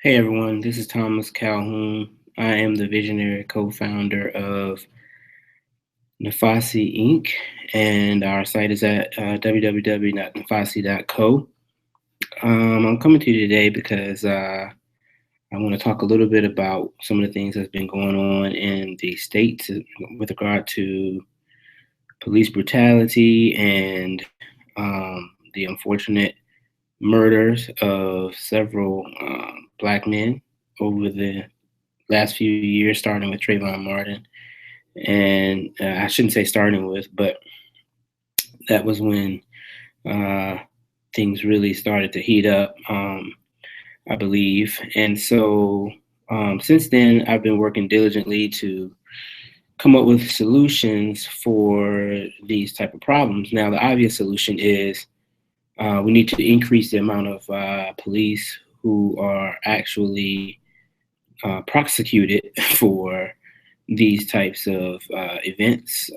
Hey everyone, this is Thomas Calhoun. I am the visionary co-founder of Nafasi Inc. and our site is at www.nafasi.co. I'm coming to you today because I want to talk a little bit about some of the things that's been going on in the States with regard to police brutality and the unfortunate murders of several Black men over the last few years, starting with Trayvon Martin. And I shouldn't say starting with, but that was when uh, things really started to heat up, I believe. And so since then, I've been working diligently to come up with solutions for these type of problems. Now, the obvious solution is we need to increase the amount of police who are actually prosecuted for these types of events.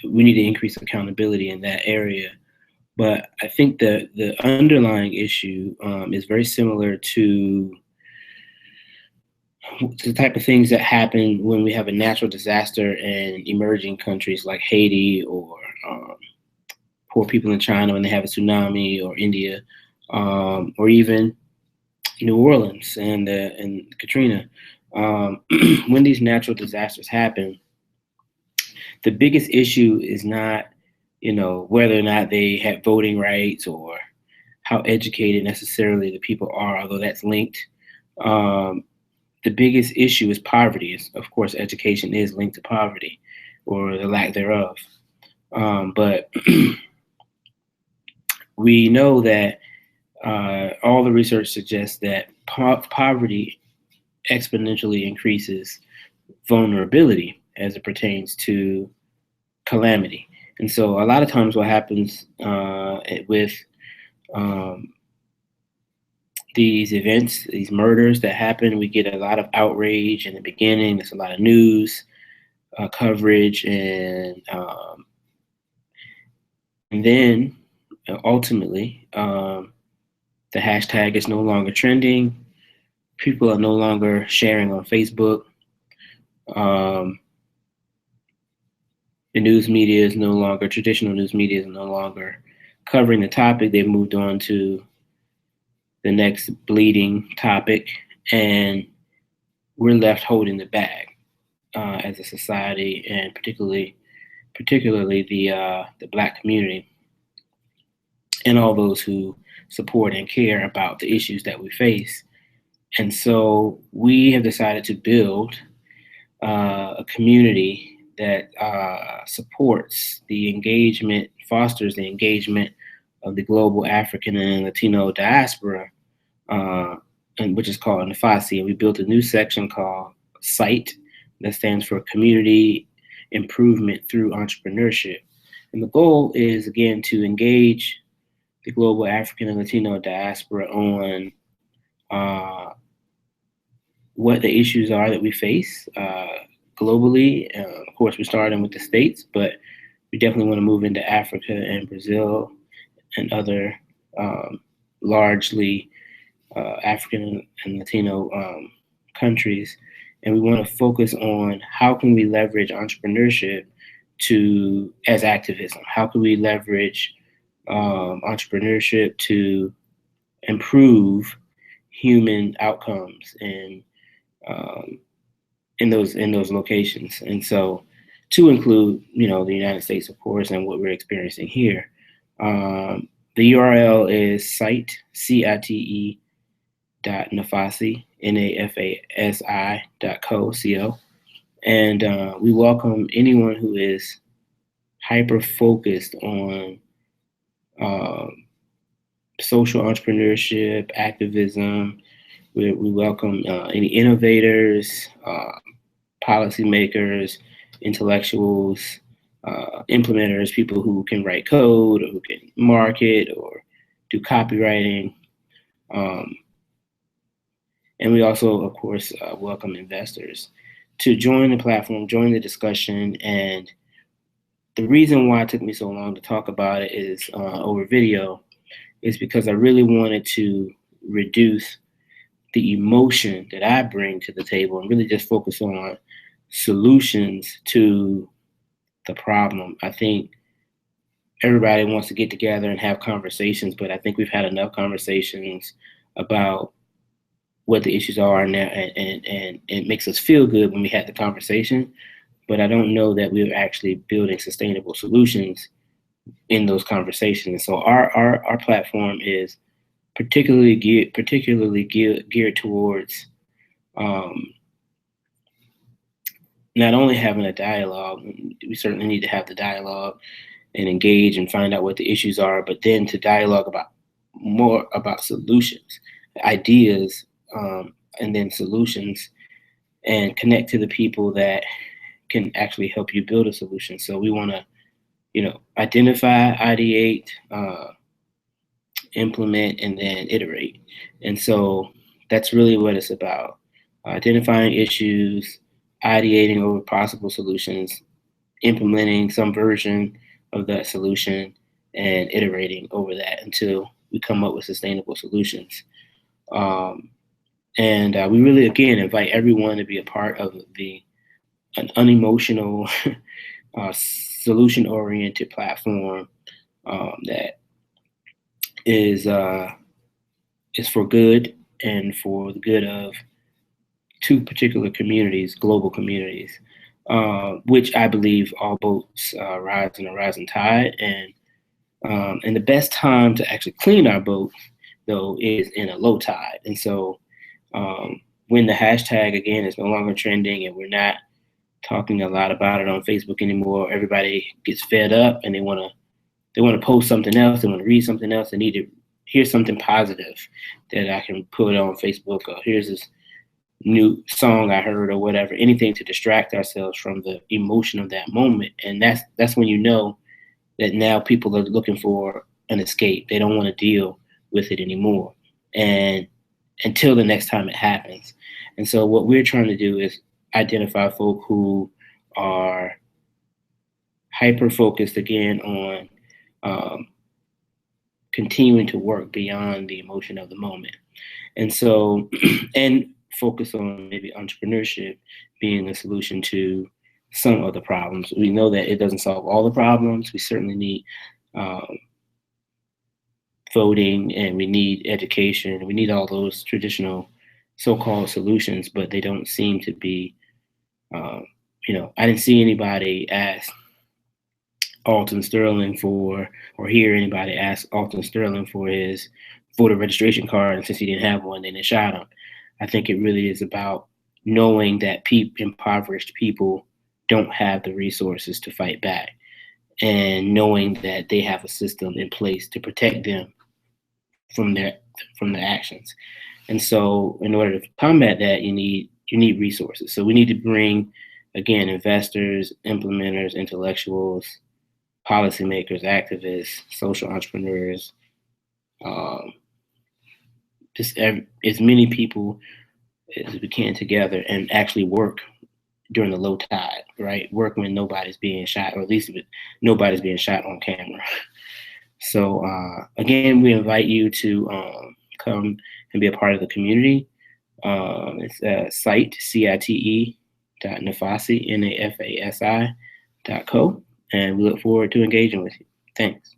We need to increase accountability in that area. But I think the underlying issue is very similar to the type of things that happen when we have a natural disaster in emerging countries like Haiti or poor people in China when they have a tsunami, or India, or even New Orleans and Katrina. When these natural disasters happen, the biggest issue is not, whether or not they have voting rights or how educated necessarily the people are, although that's linked. Um, the biggest issue is poverty. Of course, education is linked to poverty or the lack thereof. But we know that all the research suggests that poverty exponentially increases vulnerability as it pertains to calamity. And so a lot of times what happens with um, these events, these murders that happen, we get a lot of outrage in the beginning. There's a lot of news coverage, and then ultimately the hashtag is no longer trending. People are no longer sharing on Facebook. Um, the news media is no longer, traditional news media is no longer covering the topic. They've moved on to the next bleeding topic, and we're left holding the bag as a society, and particularly the Black community and all those who support and care about the issues that we face. And so we have decided to build a community that supports the engagement, fosters the engagement of the global African and Latino diaspora, and which is called Nafasi. And we built a new section called CITE, that stands for Community Improvement Through Entrepreneurship. And the goal is, again, to engage the global African and Latino diaspora on what the issues are that we face globally. Of course, we're starting with the States, but we definitely want to move into Africa and Brazil and other largely African and Latino countries. And we want to focus on how can we leverage entrepreneurship as activism? How can we leverage entrepreneurship to improve human outcomes in those locations? And so, to include, the United States, of course, and what we're experiencing here. The URL is CITE .nafasi, NAFASI.co. And we welcome anyone who is hyper focused on social entrepreneurship, activism. We welcome any innovators, policymakers, intellectuals, implementers, people who can write code or who can market or do copywriting. And we also, of course, welcome investors to join the platform, join the discussion. And the reason why it took me so long to talk about it is over video is because I really wanted to reduce the emotion that I bring to the table and really just focus on solutions to the problem. I think everybody wants to get together and have conversations, but I think we've had enough conversations about what the issues are now, and it makes us feel good when we had the conversation. But I don't know that we're actually building sustainable solutions in those conversations. So our platform is particularly geared towards um, not only having a dialogue. We certainly need to have the dialogue and engage and find out what the issues are, but then to dialogue about more about solutions, ideas, and then solutions, and connect to the people that can actually help you build a solution. So we want to, identify, ideate, implement, and then iterate. And so that's really what it's about: identifying issues, ideating over possible solutions, implementing some version of that solution, and iterating over that until we come up with sustainable solutions. And we really, again, invite everyone to be a part of an unemotional, solution-oriented platform that is for good and for the good of two particular communities, global communities, which I believe all boats rise in a rising tide. And the best time to actually clean our boat, though, is in a low tide. And so when the hashtag, again, is no longer trending and we're not talking a lot about it on Facebook anymore, everybody gets fed up and they want to post something else, they want to read something else, they need to hear something positive that I can put on Facebook, or here's this new song I heard, or whatever, anything to distract ourselves from the emotion of that moment. And that's when you know that now people are looking for an escape. They don't want to deal with it anymore, and until the next time it happens. And so what we're trying to do is identify folk who are hyper focused again on continuing to work beyond the emotion of the moment. And so, and focus on maybe entrepreneurship being a solution to some of the problems. We know that it doesn't solve all the problems. We certainly need voting, and we need education. We need all those traditional so-called solutions, but they don't seem to be, I didn't see anybody ask Alton Sterling or hear anybody ask Alton Sterling for his voter registration card, and since he didn't have one, then they shot him. I think it really is about knowing that impoverished people don't have the resources to fight back, and knowing that they have a system in place to protect them from their actions. And so in order to combat that, you need resources. So we need to bring, again, investors, implementers, intellectuals, policymakers, activists, social entrepreneurs, just as many people as we can together, and actually work during the low tide, right? Work when nobody's being shot, or at least nobody's being shot on camera. So again, we invite you to come and be a part of the community. It's CITE, CITE .nafasi, NAFASI .co, and we look forward to engaging with you. Thanks.